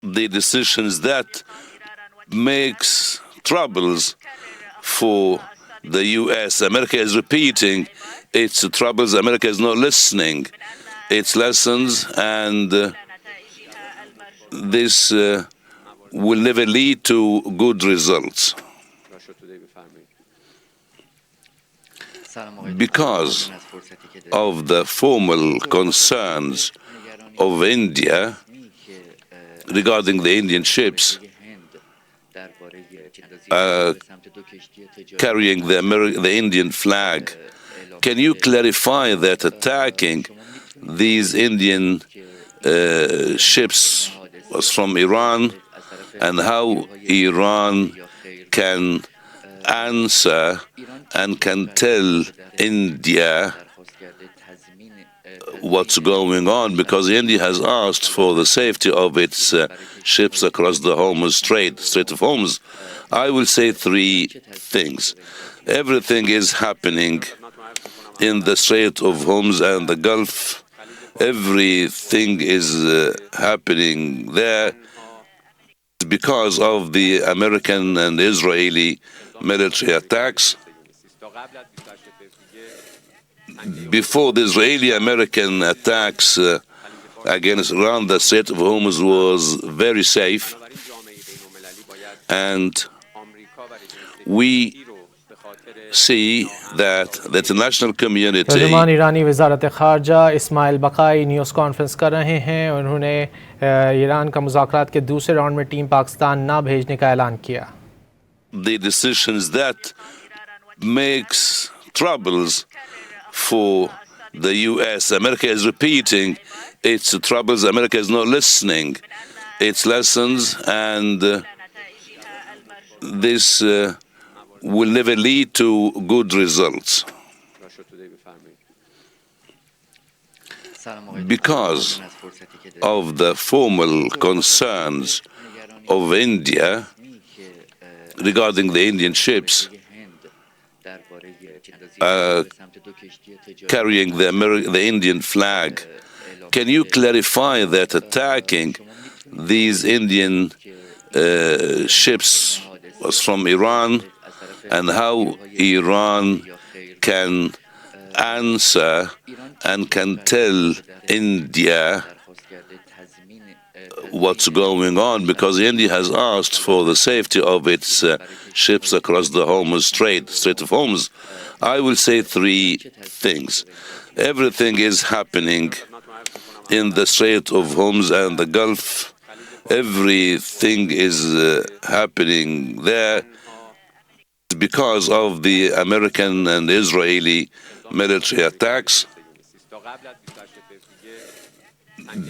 the decisions that makes troubles for the U.S. America is repeating its troubles. America is not listening its lessons, and this will never lead to good results. Because of the formal concerns of India regarding the Indian ships carrying the Indian flag, can you clarify that attacking these Indian ships was from Iran, and how Iran can answer and can tell India what's going on, because India has asked for the safety of its ships across the Strait of Hormuz. I will say three things. Everything is happening in the Strait of Hormuz and the Gulf. Everything is happening there because of the American and Israeli military attacks. Before the Israeli-American attacks against Iran, the Strait of Hormuz was very safe, and we see that the international community. ترجمان ایرانی وزارت خارجہ اسماعیل بقائی news conference کر رہے ہیں. انہوں نے ایران کا مذاکرات کے دوسرے راؤنڈ میں ٹیم پاکستان نہ بھیجنے کا اعلان کیا. The decisions that makes troubles for the U.S. America is repeating its troubles. America is not listening its lessons, and this will never lead to good results. Because of the formal concerns of India regarding the Indian ships carrying the Indian flag, can you clarify that attacking these Indian ships was from Iran, and how Iran can answer and can tell India what's going on, because India has asked for the safety of its ships across the Strait of Hormuz. I will say three things. Everything is happening in the Strait of Hormuz and the Gulf. Everything is happening there because of the American and Israeli military attacks.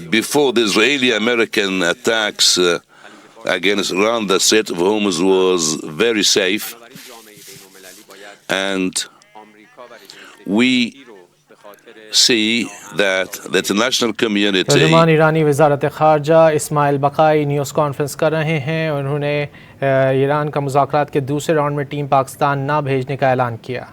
Before the Israeli-American attacks against Iran, the Strait of Hormuz was very safe, and we see that the international community. ترجمان ایرانی وزارت خارجہ اسماعیل بقائی news conference کر رہے ہیں. انہوں نے ایران کا مذاکرات کے دوسرے راؤنڈ میں ٹیم پاکستان نہ بھیجنے کا اعلان کیا.